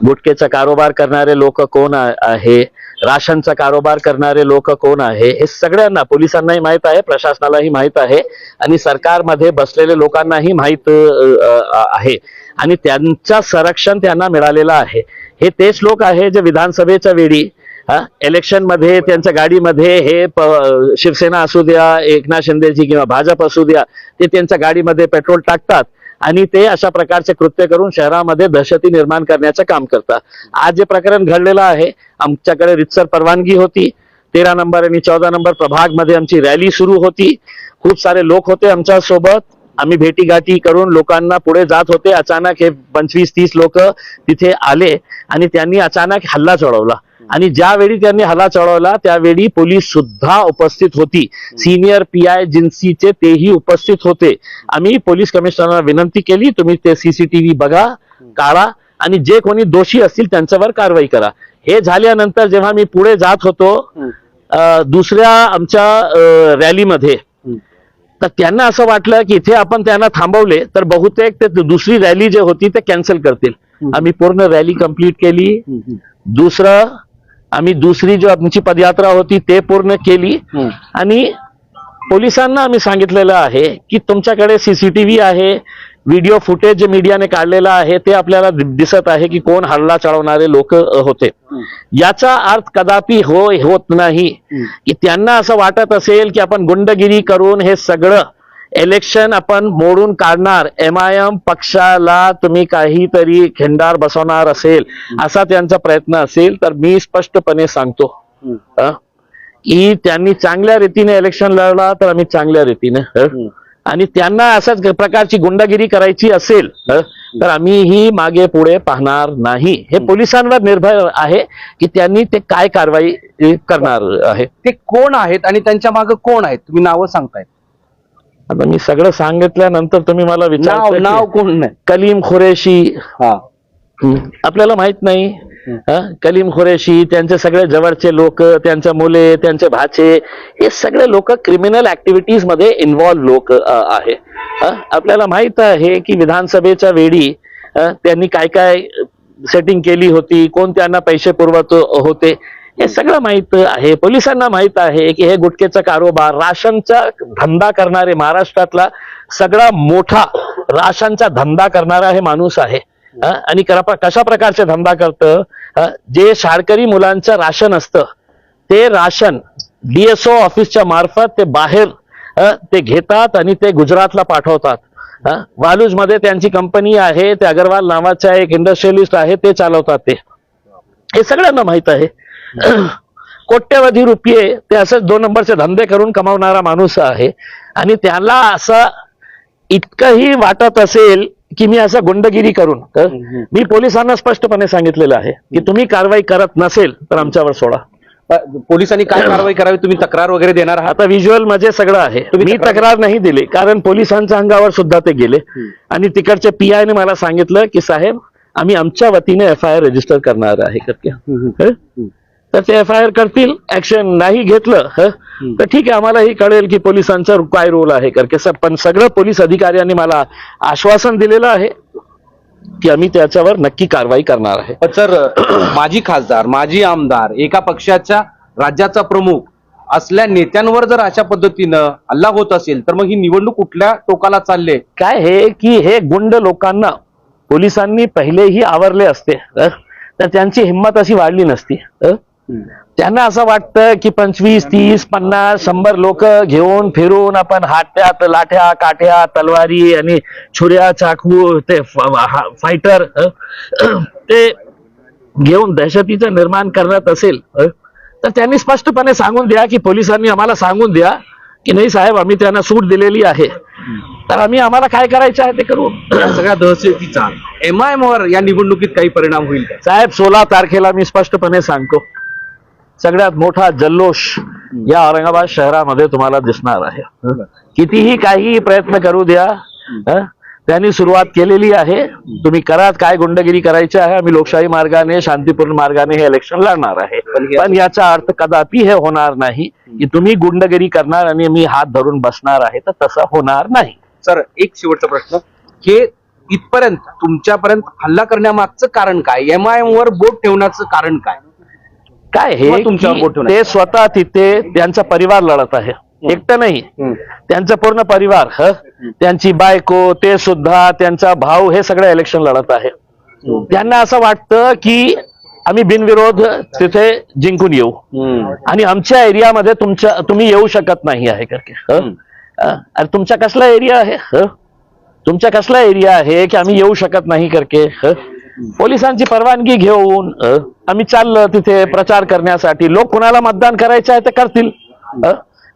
गुटखेचा कारोबार करणारे लोक कोण आहे, राशनचा कारोबार करणारे लोक कोण आहे, हे सगळ्यांना, पोलिसांनाही माहित आहे, प्रशासनालाही माहित आहे आणि सरकारमध्ये बसलेले लोकांनाही माहित आहे आणि त्यांचं संरक्षण त्यांना मिळालेलं आहे. हे तेच लोक आहे जे विधानसभेच्या वेळी इलेक्शन मध्ये त्यांच्या गाडीमध्ये हे शिवसेना असू द्या, एकनाथ शिंदेची किंवा भाजप असू द्या, ते त्यांच्या गाडीमध्ये पेट्रोल टाकतात आणि ते अशा प्रकारचे कृत्य करून शहरामध्ये दहशती निर्माण करण्याचं काम करतात. आज जे प्रकरण घडलेलं आहे, आमच्याकडे रितसर परवानगी होती, 13 नंबर आणि 14 नंबर प्रभाग मध्ये आमची रॅली सुरू होती, खूप सारे लोक होते आमच्या सोबत, आम्ही भेटीगाठी करून लोकांना पुढे जात होते. अचानक हे 25-30 लोक तिथे आले आणि त्यांनी अचानक हल्ला चढवला आणि ज्यावेळी त्यांनी हल्ला चढवला त्यावेळी पोलीस सुद्धा उपस्थित होती, सिनियर PI जिन्सीचे तेही उपस्थित होते. आम्ही पोलीस कमिशनरला विनंती केली, तुम्ही ते CCTV बघा, काढा आणि जे कोणी दोषी असतील त्यांच्यावर कारवाई करा. हे झाल्यानंतर जेव्हा मी पुढे जात होतो दुसऱ्या आमच्या रॅलीमध्ये, तर त्यांना असं वाटलं की इथे आपण त्यांना थांबवले तर बहुतेक ते दुसरी रॅली जे होती ते कॅन्सल करतील. आम्ही पूर्ण रॅली कंप्लीट केली. आम्ही दुसरी जो आमची पदयात्रा होती ते पूर्ण केली आणि पोलिसांना आम्ही सांगितलेलं आहे की तुमच्याकडे CCTV आहे, व्हिडिओ फुटेज जे मीडियाने काढलेला आहे ते आपल्याला दिसत आहे की कोण हल्ला चढवणारे लोक होते. याचा अर्थ कदापि होत नाही की त्यांना असं वाटत असेल की आपण गुंडगिरी करून हे सगळं इलेक्शन आपण मोडून काढणार, MIM पक्षाला तुम्ही काहीतरी खिंडार बसवणार असेल असा त्यांचा प्रयत्न असेल, तर मी स्पष्टपणे सांगतो की त्यांनी चांगल्या रीतीने इलेक्शन लढला तर आम्ही चांगल्या रीतीने, आणि त्यांना अशाच प्रकारची गुंडगिरी करायची असेल तर आम्हीही मागे पुढे पाहणार नाही. हे पोलिसांवर निर्भर आहे की त्यांनी ते काय कारवाई करणार आहे. ते कोण आहेत आणि त्यांच्या मागे कोण आहेत, तुम्ही नावं सांगताय? आता मी सगळं सांगितल्यानंतर तुम्ही मला विचारता नाव कोण नाही? कलीम खुरेशी, आपल्याला माहित नाही? कलीम खुरेशी, त्यांचे सगळे जवळचे लोक, त्यांच्या मुले, त्यांचे भाचे, हे सगळे लोक क्रिमिनल ऍक्टिव्हिटीज मध्ये इन्व्हॉल्व लोक आहे. आपल्याला माहित आहे की विधानसभेच्या वेळी त्यांनी काय काय सेटिंग केली होती, कोण त्यांना पैसे पुरवत होते, हे सगळं माहित आहे. पोलिसांना माहित आहे की हे गुटखेचा कारोबार, राशनचा धंदा करणारे, महाराष्ट्रातला सगळा मोठा राशनचा धंदा करणारा हे माणूस आहे. आणि कशा प्रकारचे धंदा करतं, जे शाळकरी मुलांचं राशन असतं ते राशन DSO ऑफिसच्या मार्फत ते बाहेर ते घेतात आणि ते गुजरातला पाठवतात. वालूज मध्ये त्यांची कंपनी आहे, ते अग्रवाल नावाचा एक इंडस्ट्रियलिस्ट आहे, ते चालवतात. ते हे सगळ्यांना माहित आहे. कोट्यवधी रुपये ते असंच 2 नंबरचे धंदे करून कमावणारा माणूस आहे आणि त्याला असं इतकंही वाटत असेल की मी असं गुंडगिरी करून, मी पोलिसांना स्पष्टपणे सांगितलेलं आहे की तुम्ही कारवाई करत नसेल तर आमच्यावर सोडा. पोलिसांनी काय कारवाई करावी, तुम्ही तक्रार वगैरे देणार आहात? आता व्हिज्युअल मध्ये सगळं आहे. मी तक्रार नाही दिली कारण पोलिसांच्या अंगावर सुद्धा ते गेले आणि तिकडचे PI ने मला सांगितलं की साहेब आम्ही आमच्या वतीने FIR रजिस्टर करणार आहे. तर ते FIR करतील. ऍक्शन नाही घेतलं तर ठीक आहे, आम्हालाही कळेल की पोलिसांचा काय रोल आहे करके. पण सगळं पोलीस अधिकाऱ्यांनी मला आश्वासन दिलेलं आहे की आम्ही त्याच्यावर नक्की कारवाई करणार आहे. सर, माजी खासदार, माजी आमदार, एका पक्षाच्या राज्याचा प्रमुख असल्या नेत्यांवर जर अशा पद्धतीनं हल्ला होत असेल तर मग ही निवडणूक कुठल्या टोकाला चालले? काय हे की हे गुंड लोकांना पोलिसांनी पहिलेही आवरले असते तर त्यांची हिंमत अशी वाढली नसती. त्यांना असं वाटतं की 25, 30, 50, 100 लोक घेऊन फिरून आपण हात्यात लाठ्या, काठ्या, तलवारी आणि छुऱ्या, चाकू, ते फायटर ते घेऊन दहशतीचं निर्माण करत असेल तर त्यांनी स्पष्टपणे सांगून द्या की पोलिसांनी आम्हाला सांगून द्या की नाही साहेब आम्ही त्यांना सूट दिलेली आहे, तर आम्हाला काय करायचं आहे ते करू. सगळ्या दहशतीचा MIM वर या निवडणुकीत काही परिणाम होईल का? साहेब 16 तारखेला मी स्पष्टपणे सांगतो, सगळ्यात मोठा जल्लोष या औरंगाबाद शहरामध्ये तुम्हाला दिसणार आहे. कितीही काही प्रयत्न करू द्या, त्यांनी सुरुवात केलेली आहे. तुम्ही करा काय गुंडगिरी करायची आहे, आम्ही लोकशाही मार्गाने, शांतीपूर्ण मार्गाने हे इलेक्शन लढणार आहे. पण याचा अर्थ कदापि हे होणार नाही की तुम्ही गुंडगिरी करणार आणि मी हात धरून बसणार आहे, तर तसं होणार नाही. सर, एक शेवटचा प्रश्न, हे इथपर्यंत तुमच्यापर्यंत हल्ला करण्यामागचं कारण काय? MIM वर बोट ठेवण्याचं कारण काय? काय हे किंवा तुमच्यावर बोट की ठेवण्याचं? ते स्वतः तिथे त्यांचा परिवार लढत आहे, एकटं नाही, त्यांचा पूर्ण परिवार, त्यांची बायको, ते सुद्धा, त्यांचा भाऊ, हे सगळं इलेक्शन लढत आहे. त्यांना असं वाटतं की आम्ही बिनविरोध तिथे जिंकून येऊ आणि आमच्या एरियामध्ये तुम्ही येऊ शकत नाही आहे करके. अरे तुमचा कसला एरिया आहे? तुमचा कसला एरिया आहे की आम्ही येऊ शकत नाही करके? पोलिसांची परवानगी घेऊन आम्ही चाललो तिथे प्रचार करण्यासाठी. लोक कुणाला मतदान करायचं आहे ते करतील,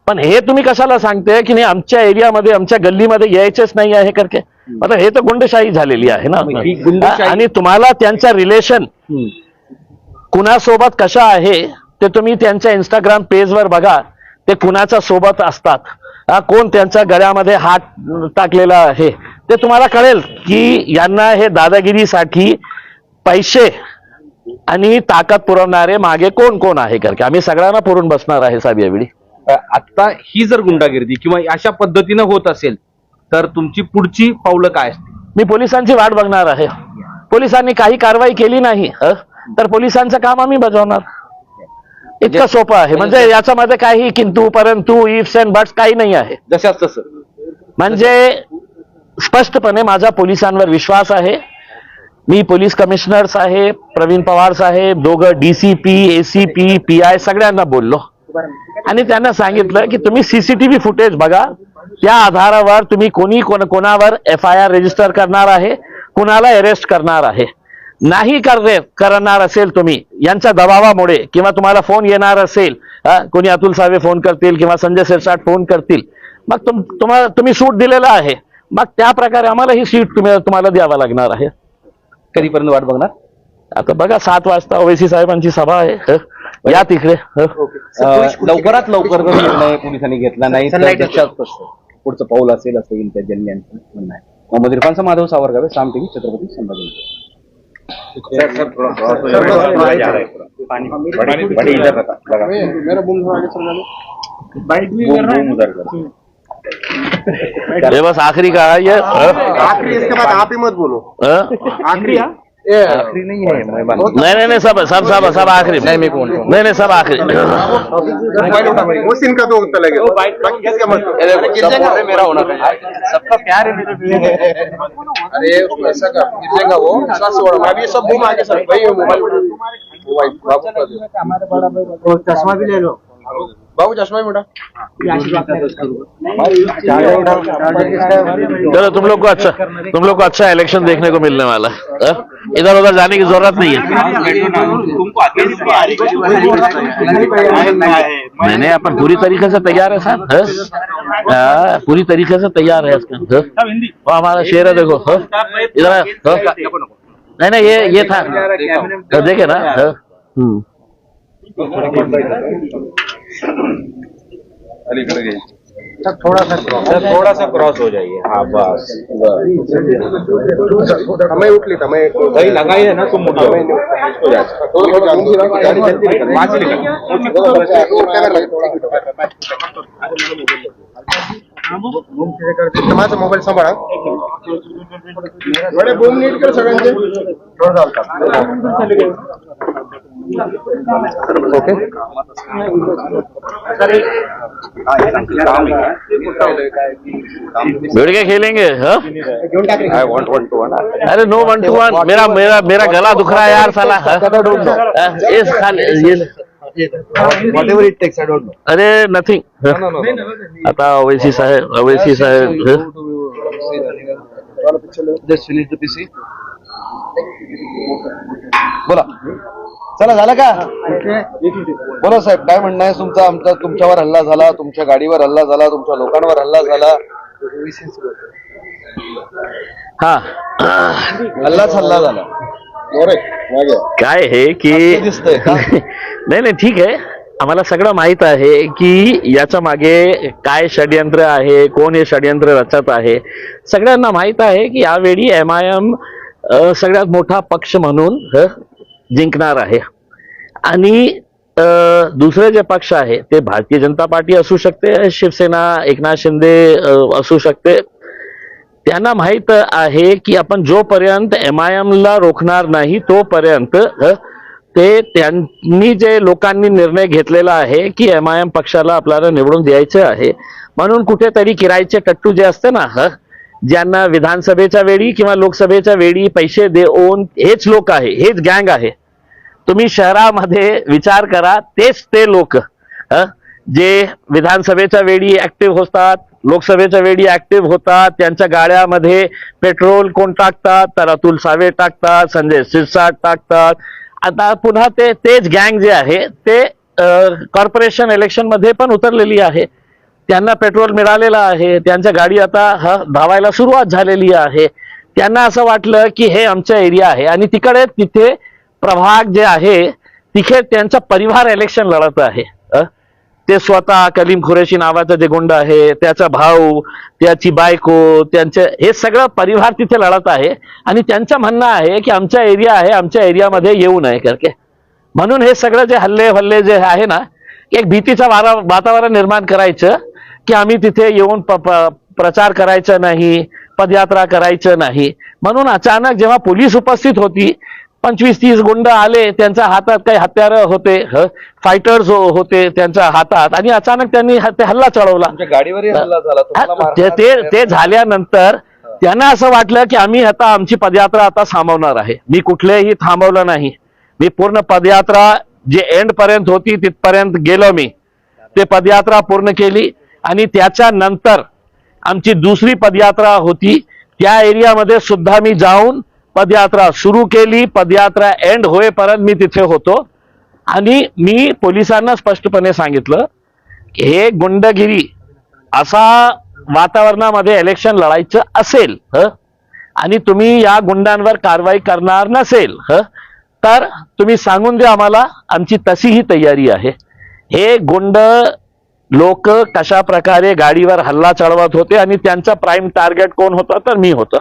पण हे तुम्ही कशाला सांगते की नाही आमच्या एरियामध्ये, आमच्या गल्लीमध्ये यायचेच नाही आहे करके? आता हे तर गुंडशाही झालेली आहे ना. ही गुंडशाही- आणि तुम्हाला त्यांचा रिलेशन कुणासोबत कशा आहे ते तुम्ही त्यांच्या इंस्टाग्राम पेजवर बघा. ते कुणाच्या सोबत असतात, कोण त्यांच्या गळ्यामध्ये हात टाकलेला आहे, ते तुम्हाला कळेल की यांना हे दादागिरीसाठी पैसे आणि ताकद पुरवणारे मागे कोण कोण आहे करके. आम्ही सगळ्यांना पुरून बसणार आहे साहेब यावेळी. आता ही जर गुंडागिरी किंवा अशा पद्धतीनं होत असेल तर तुमची पुढची पावलं काय असतील? मी पोलिसांची वाट बघणार आहे. पोलिसांनी काही कारवाई केली नाही तर पोलिसांचं काम आम्ही बजावणार. इतकं सोपं आहे. म्हणजे याच्यामध्ये काही किंतु परंतु इफ्स अँड बट्स काही नाही आहे. जशाच तसं म्हणजे स्पष्टपणे माझा पोलिसांवर विश्वास आहे. मी पोलीस कमिशनर साहेब, प्रवीण पवार साहेब, दोघं DCP, ACP, PI सगळ्यांना बोललो आणि त्यांना सांगितलं की तुम्ही CCTV फुटेज बघा. त्या आधारावर तुम्ही कोणावर FIR रजिस्टर करणार आहे, कुणाला अरेस्ट करणार आहे. नाही करणार असेल तुम्ही यांच्या दबावामुळे किंवा तुम्हाला फोन येणार असेल, कोणी अतुल सावे फोन करतील किंवा संजय शिरसाट फोन करतील, मग तुम्ही सूट दिलेला आहे, मग त्या प्रकारे आम्हाला ही सीट तुम्हाला द्यावा लागणार आहे. कधीपर्यंत वाट बघणार? आता बघा 7 वाजता ओवेसी साहेबांची सभा आहे, या तिकडे. लवकरात लवकर जर निर्णय पोलिसांनी घेतला नाही तर जशाच तसं पुढचं पाऊल असेल असं येईल त्या जल्ल्यांचं म्हणणं आहे. मोहम्मद इरफानचा माधव सावरगावे, साम TV, छत्रपती संभाजी. ये बस आखिरी का है ये. आखिरी, इसके बाद आप ही मत बोलो. आखिरी आखरी नहीं है नहीं सब आखिरी. नहीं सब आखिरी. मोबाइल उठा, वो सीन का तो उत्तर लगे. बाकी किसका मत मेरा होना चाहिए, सबका प्यार है मेरे. अरे ऐसा कर, गिरेगा वो, विश्वास से उड़ा. अभी ये सब घूम आगे सर भाई, मोबाइल बाबू चश्मा भी ले लो. बाबू चश्मा भी उठा. चलो तुम लोग को अच्छा इलेक्शन देखने को मिलने वाला है. इधर उधर जाने की जरूरत नहीं है. मैंने अपन पूरी तरीके से तैयार है साहब, पूरी तरीके से तैयार है इसका. वो हमारा शेर है देखो. इधर नहीं ये था, देखे ना. थोड़ा सा क्रॉस हो जाइए. हाँ बस मैं उठ लेता. मैं वही लगाई है ना तुम मुझे. माझा मोबाईल सांभाळा. बडे बोम नीट कर सगळ्यांचे. ओके. बैठ के खेलेंगे. I want 1-1. अरे नो 1-1. मेरा गला दुख रहा है यार साला. इस Whatever it takes, I don't know. अरे नथिंग. आता ओवेसी साहेब Just finish the PC. बोला. चला झालं का? बोला साहेब, काय म्हणणं आहे तुमचा? तुमच्यावर हल्ला झाला, तुमच्या गाडीवर हल्ला झाला, तुमच्या लोकांवर हल्ला झाला. हा. हल्लाच हल्ला झाला. काय आहे की दिसतंय का? नाही ठीक आहे. आम्हाला सगळं माहित आहे की याच्या मागे काय षडयंत्र आहे, कोण हे षडयंत्र रचत आहे. सगळ्यांना माहित आहे की यावेळी MIM सगळ्यात मोठा पक्ष म्हणून जिंकणार आहे आणि दुसरे जे पक्ष आहे ते भारतीय जनता पार्टी असू शकते, शिवसेना, एकनाथ शिंदे असू शकते. त्यांना माहित आहे की आपण जोपर्यंत MIM ला रोखणार नाही तोपर्यंत त्यांनी जे लोकांनी निर्णय घेतलेला आहे की MIM पक्षाला आपल्याला निवडून द्यायचं आहे, म्हणून कुठेतरी किरायचे टट्टू जे असते ना, ज्यांना विधानसभेच्या वेळी किंवा लोकसभेच्या वेळी पैसे देऊन, हेच लोक आहे, हेच गँग आहे. तुम्ही शहरामध्ये विचार करा, तेच ते लोक जे विधानसभेच्या वेळी ऍक्टिव्ह होतात, लोकसभेच्या वेळी ऍक्टिव्ह होतात. त्यांच्या गाड्यामध्ये पेट्रोल कोण टाकतात? तर अतुल सावे टाकतात, संजय सिरसाट टाकतात. आता पुन्हा तेच गँग जे आहे ते कॉर्पोरेशन इलेक्शन मध्ये पण उतरलेली आहे. त्यांना पेट्रोल मिळालेलं आहे, त्यांच्या गाडी आता धावायला सुरुवात झालेली आहे. त्यांना असं वाटलं की हे आमचा एरिया आहे आणि तिथे प्रभाग जे आहे तिथे त्यांचा परिवार इलेक्शन लढत आहे. ते स्वतः कलीम खुरेशी नावाचा जे गुंड आहे, त्याचा भाऊ, त्याची बायको, त्यांचे हे सगळं परिवार तिथे लढत आहे आणि त्यांचं म्हणणं आहे की आमचा एरिया आहे, आमच्या एरियामध्ये येऊ नये करके. म्हणून हे सगळं जे हल्ले जे आहे ना, एक भीतीचं वातावरण निर्माण करायचं की आम्ही तिथे येऊन प्रचार करायचा नाही, पदयात्रा करायचं नाही. म्हणून अचानक जेव्हा पोलीस उपस्थित होती, 25-30 गुंड आले, त्यांच्या हातात काही हत्यार होते, फायटर्स होते त्यांच्या हातात, आणि अचानक त्यांनी ते हल्ला चढवला. गाडीवरही हल्ला झाला, तुम्हाला मारहाण ते झाल्यानंतर त्यांना असं वाटलं की आम्ही आता आमची पदयात्रा आता थांबवणार आहे. मी कुठलेही थांबवलं नाही. मी पूर्ण पदयात्रा जे एंड पर्यंत होती तिथपर्यंत गेलो. मी ते पदयात्रा पूर्ण केली आणि त्याच्यानंतर आमची दुसरी पदयात्रा होती, त्या एरियामध्ये सुद्धा मी जाऊन पदयात्रा सुरू केली. पदयात्रा एंड होईपर्यंत मी तिथे होतो आणि मी पोलिसांना स्पष्टपणे सांगितलं की हे गुंडगिरी असा वातावरणामध्ये इलेक्शन लढायचं असेल आणि तुम्ही या गुंडांवर कारवाई करणार नसेल तर तुम्ही सांगून द्या आम्हाला, आमची तशीही तयारी आहे. हे गुंड लोक कशा प्रकारे गाडीवर हल्ला चढवत होते आणि त्यांचा प्राईम टार्गेट कोण होता? तर मी होतो.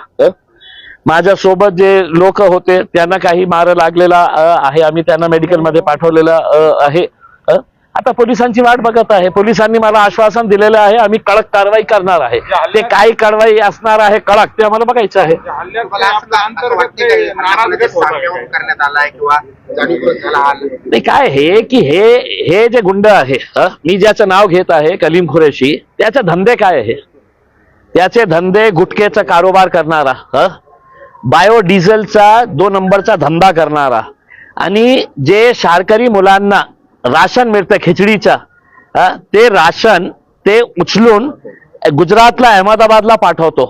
माझ्यासोबत जे लोक होते त्यांना काही मार लागलेला आहे, आम्ही त्यांना मेडिकलमध्ये पाठवलेलं आहे. आता पोलिसांची वाट बघत आहे. पोलिसांनी मला आश्वासन दिलेलं आहे, आम्ही कडक कारवाई करणार आहे. ते काही कारवाई असणार आहे कडक, ते आम्हाला बघायचं आहे. नाही काय हे की हे जे गुंड आहे, मी ज्याचं नाव घेत आहे कलीम खुरेशी, त्याचे धंदे काय आहे? त्याचे धंदे गुटखेचा कारोबार करणारा, बायोडिझेलचा 2 नंबरचा धंदा करणारा, आणि जे शाळकरी मुलांना राशन मिळतं खिचडीचा, ते राशन ते उचलून गुजरातला, अहमदाबादला पाठवतो.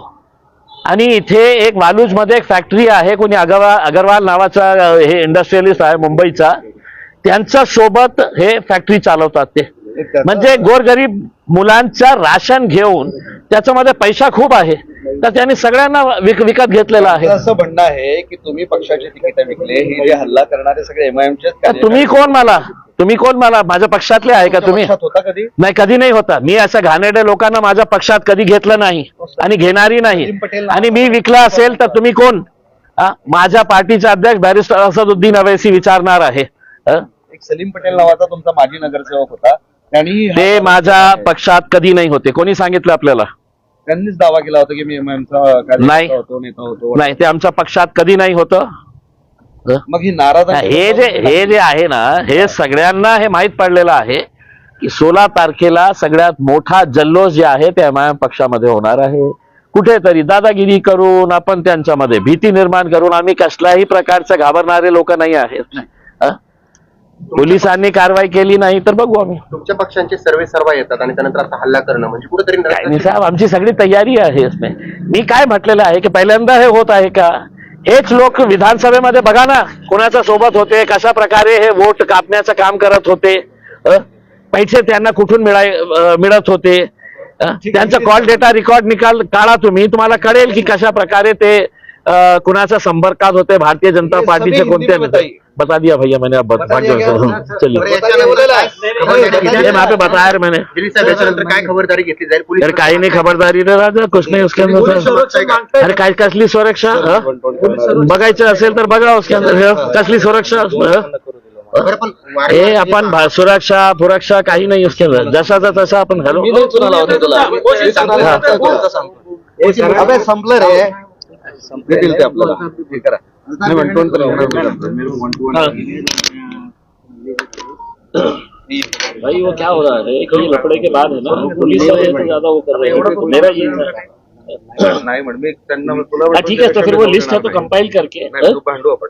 आणि इथे एक वालूजमध्ये एक फॅक्टरी आहे, कोणी अगरवाल नावाचा हे इंडस्ट्रियलिस्ट आहे मुंबईचा, त्यांच्या सोबत हे फॅक्टरी चालवतात. ते म्हणजे गोरगरीब मुलांचा राशन घेऊन त्याच्यामध्ये पैसा खूप आहे, तर त्यांनी सगळ्यांना विकत घेतलेला आहे. असं म्हणणं आहे की तुम्ही पक्षाचे तिकीट विकले, हे जे हल्ला करणारे सगळे MIMचे. तुम्ही कोण मला माझ्या पक्षातले आहे का तुम्ही? होता कधी? नाही, कधी नाही होता. मी असं घाणेरड्या लोकांना माझ्या पक्षात कधी घेतलं नाही आणि घेणारी नाही. आणि मी विकला असेल तर तुम्ही कोण? माझ्या पार्टीचे अध्यक्ष बॅरिस्टर असदुद्दीन अवैसी विचारणार आहे. एक सलीम पटेल नावाचा तुमचा माजी नगरसेवक होता, ते माझ्या पक्षात कधी नाही होते. कोणी सांगितलं आपल्याला? त्यांनीच दावा केला होता की मी MIMचा नेता होतो. नाही, ते आमच्या पक्षात कधी नाही होतं. मग ही नाराज हे जे आहे ना, हे सगळ्यांना हे माहीत पडलेलं आहे की 16 तारखेला सगळ्यात मोठा जल्लोष जे आहे ते MIM पक्षामध्ये होणार आहे. कुठेतरी दादागिरी करून, आपण त्यांच्यामध्ये भीती निर्माण करून, आम्ही कसल्याही प्रकारचे घाबरणारे लोक नाही आहेत. पोलिसांनी कारवाई केली नाही तर बघू आम्ही. तुमच्या पक्षांचे सर्वे येतात आणि त्यानंतर आता हल्ला करणं म्हणजे कुठेतरी साहेब, आमची सगळी तयारी आहे. मी काय म्हटलेलं आहे की पहिल्यांदा हे होत आहे का? हेच लोक विधानसभेमध्ये बघा ना कोणाच्या सोबत होते, कशा प्रकारे हे वोट कापण्याचं काम करत होते, पैसे त्यांना कुठून मिळत होते. त्यांचा कॉल डेटा रेकॉर्ड काढा तुम्ही, तुम्हाला कळेल की कशा प्रकारे ते कुणाच्या संपर्कात होते. भारतीय जनता पार्टीचे कोणते बता दिया भैया मैंने, अब चलिए यहाँ पे बताया मैंने. काय खबरदारी घेतली जाईल? अरे काही नाही खबरदारी रे राजा, कुछ नाही उसके अंदर. अरे काय कसली सुरक्षा? बघायचं असेल तर बघा उसके अंदर कसली सुरक्षा. हे आपण सुरक्षा काही नाही उसके अंदर, जसाचा तसा आपण घालू. अबे संपलं रे. देतील ते आपल्याला. हे करा. नाही, 1-2 तर येणार. भाई वो क्या हो रहा है कि लफड़े के बाद है ना पुलिस वाले तो ज्यादा वो कर रहे हैं. मेरा ये नाही म्हण मी त्यांना तुला हाँ, ठीक है तो फिर वो लिस्ट है तो कंपाइल करके भांडू आपण.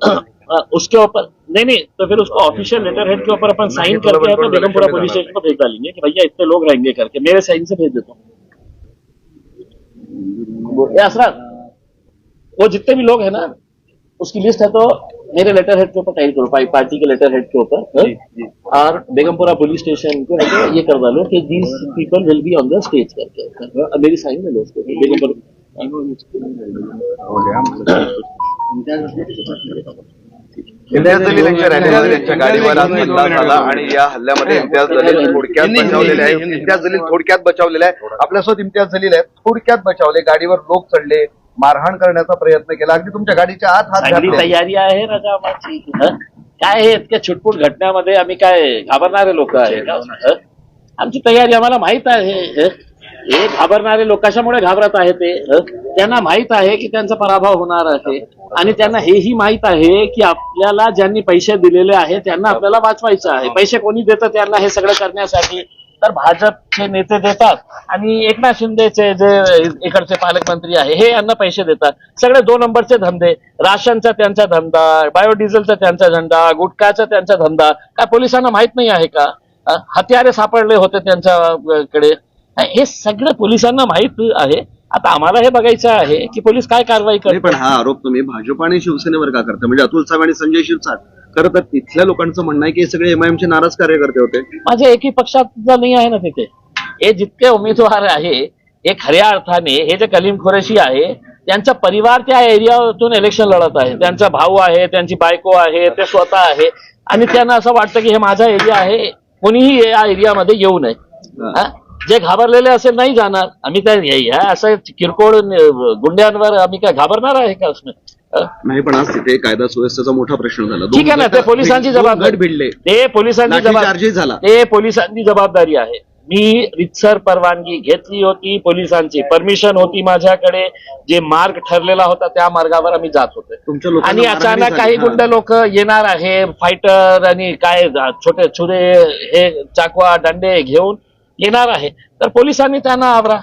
उसके ऊपर नहीं तो फिर उसको ऑफिशियल लेटर हेड के ऊपर अपन साइन करके तो बेगमपुरा पुलिस स्टेशन को भेज डालेंगे कि भैया इतने लोग रहेंगे करके मेरे साइन से भेज देता हूँ. ये असरा वो जितने भी लोग हैं ना उसकी लिस्ट है तो मेरे लेटर हेड के ऊपर टाइप करो पार्टी के लेटर हेड के ऊपर और बेगमपुरा पुलिस स्टेशन को ये कर डालो कि these people will be on the stage करके मेरी साइन में लो उसको बेगमपुरा. इम्तियाज जलील यांच्या रॅलीमध्ये त्यांच्या गाडीवर आज हल्ला झाला आणि या हल्ल्यामध्ये इम्तियाज जलील थोडक्यात बचावलेले आहे. इम्तियाज जलील थोडक्यात बचावलेला आहे. आपल्यासोबत इम्तियाज जलील आहे. थोडक्यात बचावले. गाडीवर लोक चढले, मारहाण करण्याचा प्रयत्न केला. अगदी तुमच्या गाडीच्या आत हात चांगली घातले. तयारी आहे राजा आमची. काय हे इतक्या छुटपुट घटनेमध्ये आम्ही काय घाबरणारे लोक आहे का? आमची तयारी आम्हाला माहित आहे. हे घाबरणारे लोक कशामुळे घाबरत आहे ते त्यांना माहित आहे की त्यांचा पराभव होणार आहे आणि त्यांना हेही माहित आहे की आपल्याला ज्यांनी पैसे दिलेले आहेत त्यांना आपल्याला वाचवायचं आहे. पैसे कोणी देतं त्यांना हे सगळं करण्यासाठी तर भाजपचे नेते देतात आणि एकनाथ शिंदेचे जे इकडचे पालकमंत्री आहे हे यांना पैसे देतात. सगळे 2 नंबरचे धंदे. राशनचा त्यांचा धंदा, बायोडिझेलचा त्यांचा धंदा, गुटखाचा त्यांचा धंदा. काय पोलिसांना माहित नाही आहे का? हत्यारे सापडले होते त्यांच्याकडे. हे सगळं पोलिसांना माहित आहे. आता आम्हाला हे बघायचं आहे की पोलीस काय कारवाई नाही, करतात. पण हा आरोप तुम्ही भाजप आणि शिवसेनेवर का करता? म्हणजे अतुल सावे आणि संजय शिरसाट खरं तर तिथल्या लोकांचं म्हणणं आहे की हे सगळे एमआयएमचे नाराज कार्यकर्ते होते. माझ्या एकही पक्षाचा नाही आहे ना तिथे. हे जितके उमेदवार आहे हे खऱ्या अर्थाने हे जे कलीम कुरैशी आहे त्यांचा परिवार त्या एरियातून इलेक्शन लढत आहे. त्यांचा भाऊ आहे, त्यांची बायको आहे, ते स्वतः आहे आणि त्यांना असं वाटतं की हे माझा एरिया आहे, कोणीही या एरियामध्ये येऊ नये. जे घाबरलेले असेल नाही जाणार. आम्ही त्या असं किरकोळ गुंड्यांवर आम्ही काय घाबरणार आहे का? नाही, पण आज तिथे कायदा सुव्यवस्थेचा मोठा प्रश्न झाला. ठीक आहे ना, ते पोलिसांची जबाबदारी. गट भिडले, ते पोलिसांची लाठीचार्जही झाला. ते पोलिसांची जबाबदारी आहे. मी रितसर परवानगी घेतली होती, पोलिसांची परमिशन होती माझ्याकडे. जे मार्ग ठरलेला होता त्या मार्गावर आम्ही जात होतो तुमच्या लोकांना आणि मारहाणी अचानक झाली. काही गुंड लोक येणार आहे, फायटर आणि काय छोटे छुरे हे चाकवा डंडे घेऊन येणार आहे. तर पोलिसांनी त्यांना आवरा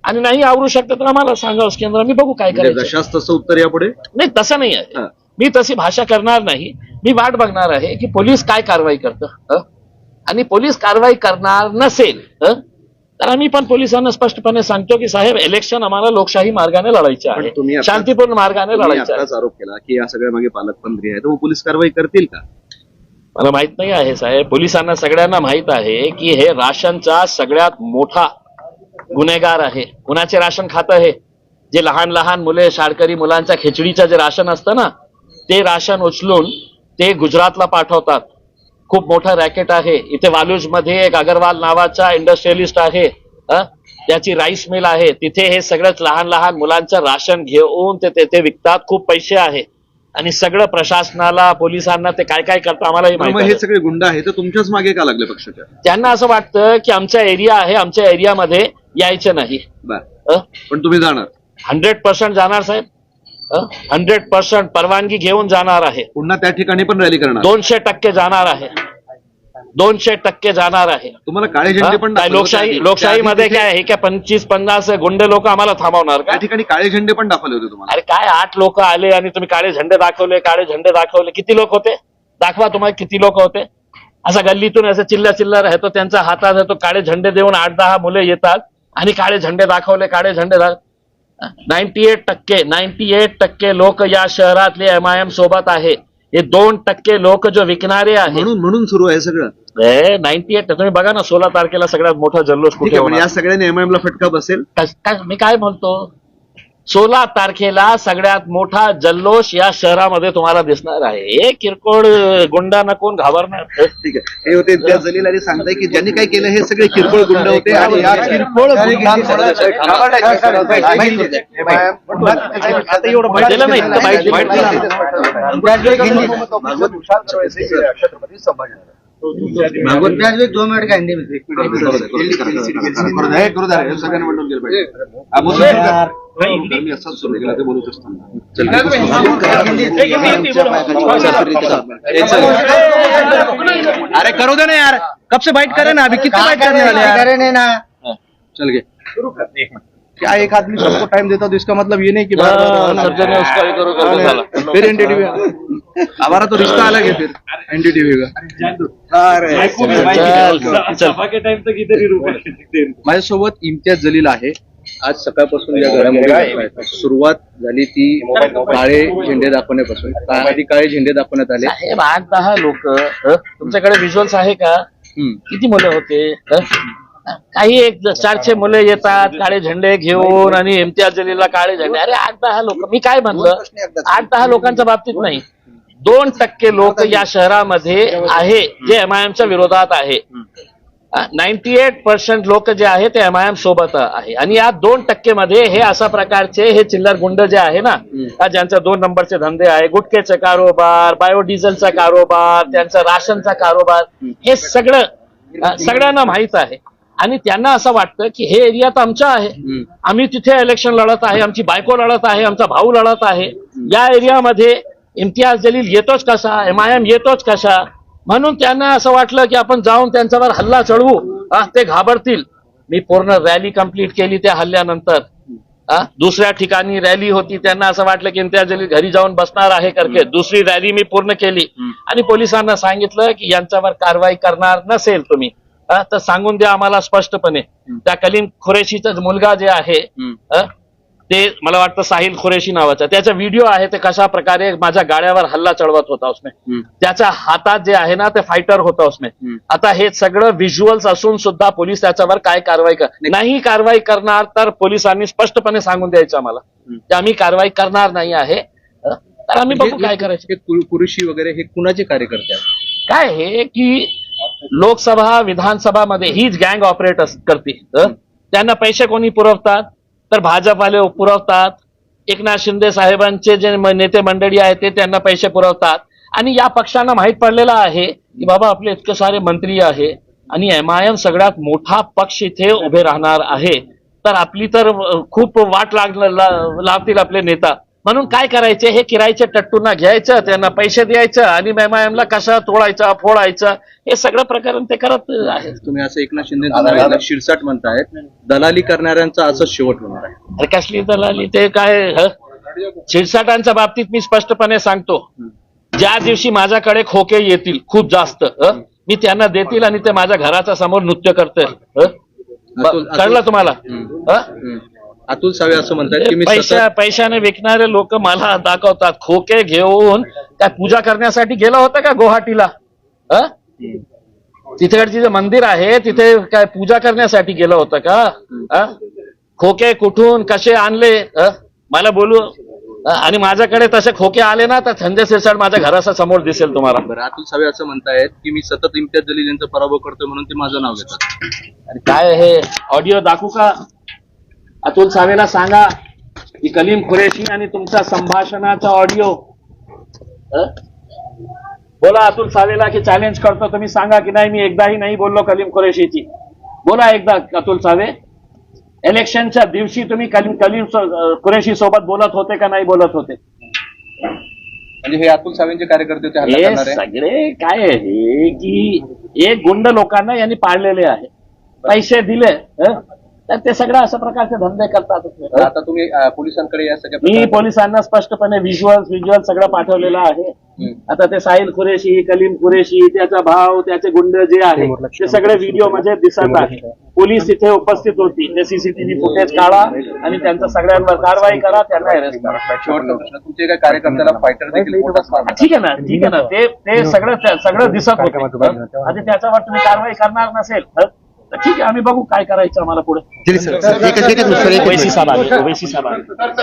आणि नाही आवरू शकतं तर आम्हाला सांगा उसके अंदर आम्ही बघू काय म्हणजे करायचं. जशास तसं उत्तर यापुढे. नाही तसं नाही आहे. हा. मी तशी भाषा करणार नाही. मी वाट बघणार आहे की पोलीस काय कारवाई करतं आणि पोलीस कारवाई करणार नसेल तर आम्ही पण पोलिसांना स्पष्टपणे सांगतो की साहेब इलेक्शन आम्हाला लोकशाही मार्गाने लढायचे पण तुम्ही आहे, आता- शांतीपूर्ण मार्गाने तुम्ही लढायचे आहे. आताच आरोप केला की या सगळ्या मागे पालकमंत्री आहे, तर मग पोलीस कारवाई करतील का? मला माहित नाही आहे साहेब. पोलिसांना सगळ्यांना माहित आहे की हे राशनचा सगळ्यात मोठा गुन्हेगार आहे. कुणाचे राशन खातं आहे? जे लहान लहान मुले शाळकरी मुलांच्या खिचडीचं जे राशन असतं ना ते राशन उचलून ते गुजरातला पाठवतात. खूप मोठं रॅकेट आहे. इथे वालूज मध्ये एक अगरवाल नावाचा इंडस्ट्रियलिस्ट आहे, त्याची राईस मिल आहे. तिथे हे सगळंच लहान लहान मुलांचं राशन घेऊन ते तेथे विकतात. खूप पैसे आहे आणि सगळं प्रशासनाला पोलिसांना ते काय काय करतं आम्हालाही मग माहिती हे आहे. सगळे गुंड आहे तर तुमच्याच मागे का लागले पक्षाच्या? त्यांना असं वाटतं की आमचा एरिया आहे, आमच्या एरियामध्ये यायचं नाही. बर, पण तुम्ही जाणार? 100% जाणार साहेब. 100% परवानगी घेऊन जाणार आहे. पुन्हा त्या ठिकाणी पण रॅली करणार? 200% जाणार आहे. 200% जाणार आहे. तुम्हाला काळे झेंडे पण काय दाखवले होते? लोकशाहीमध्ये काय आहे का 25-50 गुंडे लोक आम्हाला थांबवणार का? त्या ठिकाणी काळे झेंडे पण दाखवले होते तुम्हाला? अरे काय 8 लोक आले आणि तुम्ही काळे झेंडे दाखवले, काळे झेंडे दाखवले. किती लोक होते? दाखवा तुम्हाला किती लोक होते. असा गल्लीतून असं चिल्ला राहतो, त्यांच्या हातात येतो काळे झेंडे देऊन 8-10 मुले येतात आणि काळे झेंडे दाखवले, काळे झेंडे 98% लोक या शहरातले एमआयएम सोबत आहे. हे 2% लोक जो विकणारे आहे म्हणून सुरू आहे सगळं. 98. तुम्ही बघा ना 16 तारखेला सगळ्यात मोठा जल्लोष ठीक कुठे आहे, पण होणार? या सगळ्यांनी एमआयएम ला फटका बसेल? मी काय म्हणतो 16 तारखेला सगळ्यात मोठा जल्लोष या शहरामध्ये तुम्हाला दिसणार आहे. हे किरकोळ गुंडांना कोण घाबरणार? ठीक आहे. हे होते इम्तियाज जलील आणि सांगताय की ज्यांनी काय केलं हे सगळे किरकोळ गुंड होते आणि या किरकोळ आता एवढं दिलं नाही, इतकं बाईट दिलं नाही. छत्रपती संभाजीनगर 2 मिनिट काय करू द्या सगळ्यांना म्हणून गेलं पाहिजे मी असंच सुरू केला ते बोलत असताना अरे करो दे ना यार, कब से बाइट करे ना, अभी कितने बाइट करने वाले हैं ना चल गए। क्या एक आदमी सबको टाइम देता तो इसका मतलब ये नहीं कि फिर एनडीटीवी हमारा तो रिश्ता अलग है फिर एनडीटीवी का। माझ्यासोबत इम्तियाज जलील आहे। आज सकाळपासून या घडामोडी सुरुवात झाली ती काळे झेंडे दाखवण्यापासून। आधी काळे झेंडे दाखवण्यात आले। साहेब 8-10 लोक तुमच्याकडे व्हिज्युअल्स आहे का? किती मुलं होते? काही एक 400 मुलं येतात काळे झेंडे घेऊन आणि इम्तियाज जलीलला काळे झेंडे। अरे 8-10 लोक, मी काय म्हणलं 8-10 लोकांच्या बाबतीत नाही, 2% लोक या शहरामध्ये आहे जे MIMच्या विरोधात आहे। 98% लोक जे आहे ते MIM सोबत आहे आणि या 2% मध्ये हे अशा प्रकारचे हे चिल्लर गुंड जे आहे ना, ज्यांचा 2 नंबरचे धंदे आहे, गुटखेचा कारोबार, बायोडिझेलचा कारोबार, त्यांचा राशनचा कारोबार, हे सगळ्यांना माहित आहे आणि त्यांना असं वाटतं की हे एरिया तर आमचा आहे, आम्ही तिथे इलेक्शन लढत आहे, आमची बायको लढत आहे, आमचा भाऊ लढत आहे, या एरियामध्ये इम्तियाज जलील येतोच कसा, MIM येतोच कसा, म्हणून त्यांना असं वाटलं की आपण जाऊन त्यांच्यावर हल्ला चढवू, ते घाबरतील। मी पूर्ण रॅली कंप्लीट केली त्या हल्ल्यानंतर। दुसऱ्या ठिकाणी रॅली होती, त्यांना असं वाटलं की इम्तियाज जलील घरी जाऊन बसणार आहे करके दुसरी रॅली मी पूर्ण केली आणि पोलिसांना सांगितलं की यांच्यावर कारवाई करणार नसेल तुम्ही तर सांगून द्या आम्हाला स्पष्टपणे। त्या कलीम खुरेशीचा मुलगा जे आहे ते मला वाटतं साहिल खुरेशी नावाचा, त्याचा व्हिडिओ आहे, ते कशा प्रकारे माझ्या गाड्यावर हल्ला चढवत होता उसने, त्याच्या हातात जे आहे ना ते फायटर होता उसने। आता हे सगळं व्हिज्युअल्स असून सुद्धा पोलीस त्याच्यावर काय कारवाई नाही कारवाई करणार तर पोलिसांनी स्पष्टपणे सांगून द्यायचं आम्हाला की आम्ही कारवाई करणार नाही आहे, तर आम्ही बघू काय करायचं। कुरेशी वगैरे हे कुणाचे कार्यकर्ते आहेत? काय हे की लोकसभा विधानसभामध्ये हीच गँग ऑपरेट करते। त्यांना पैसे कोणी पुरवतात तर भाजपवाले पुरवतात, एकनाथ शिंदे साहेबांचे जे नेते मंडळी आहेत ते त्यांना पैसे पुरवतात आणि या पक्षांना माहीत पडलेलं आहे की बाबा आपले इतके सारे मंत्री आहे आणि MIM सगळ्यात मोठा पक्ष इथे उभे राहणार आहे, तर आपली तर खूप वाट लावतील आपले नेता, म्हणून काय करायचे, हे किरायचे टट्टूंना घ्यायचं, त्यांना पैसे द्यायचं आणि MIMला कशा तोडायचं फोडायचं हे सगळं प्रकरण ते करत आहे। तुम्ही असं एकनाथ शिंदे शिरसाट म्हणतायत, दलाली करणाऱ्यांचा असं शेवट होणार आहे। अरे कसली दलाली, ते काय शिरसाटांच्या बाबतीत मी स्पष्टपणे सांगतो, ज्या दिवशी माझ्याकडे खोके येतील खूप जास्त मी त्यांना देतील आणि ते माझ्या घराच्या समोर नृत्य करतील, कळलं तुम्हाला? अतुल सावे असं म्हणतात की मी पैशाने विकणारे लोक मला दाखवतात, खोके घेऊन काय पूजा करण्यासाठी गेला होता का गुवाहाटीला? तिथेकडचे जे मंदिर आहे तिथे काय पूजा करण्यासाठी गेलं होतं का? खोके कुठून कसे आणले मला बोलू, आणि माझ्याकडे तसे खोके आले ना तर संजय सिरसाट माझ्या घराच्या समोर दिसेल तुम्हाला। बरं, अतुल सावे असं म्हणतायत की मी सतत इम्तियाज जलील यांचा पराभव करतोय म्हणून ते माझं नाव घेतात। आणि काय हे ऑडिओ दाखवू का? अतुल सावेला सांगा की कलीम खुरेशी आणि तुमच्या संभाषणाचा ऑडिओ बोला अतुल सावेला की चॅलेंज करतो, तुम्ही सांगा की नाही मी एकदाही नाही बोललो कलीम खुरेशीची, बोला एकदा अतुल सावे, इलेक्शनच्या दिवशी तुम्ही कलीम खुरेशी सोबत बोलत होते का नाही बोलत होते? म्हणजे हे अतुल सावेंचे कार्यकर्ते होते, हल्ला करणारे सगळे काय आहे की एक गुंड लोकांना यांनी पाळलेले आहे, पैसे दिले तर ते सगळं अशा प्रकारचे धंदे करतात। आता तुम्ही पोलिसांकडे या सगळ्या मी पोलिसांना स्पष्टपणे व्हिज्युअल सगळं पाठवलेलं आहे। आता ते साहिल खुरेशी, कलीम खुरेशी, त्याचा भाव, त्याचे गुंड जे आहे ते सगळे व्हिडिओ मध्ये दिसत आहे। पोलीस तिथे उपस्थित होती, ते CCTV फुटेज काढा आणि त्यांच्या सगळ्यांवर कारवाई करा, त्यांना अरेस्ट करा। शेवटचा प्रश्न, तुमचे काही कार्यकर्त्याला फायटर देखील ठीक आहे ना, ते सगळं दिसत होतं आणि त्याच्यावर तुम्ही कारवाई करणार नसेल तर ठीक आहे, आम्ही बघू काय करायचं आम्हाला पुढे। ओवैसी साहेब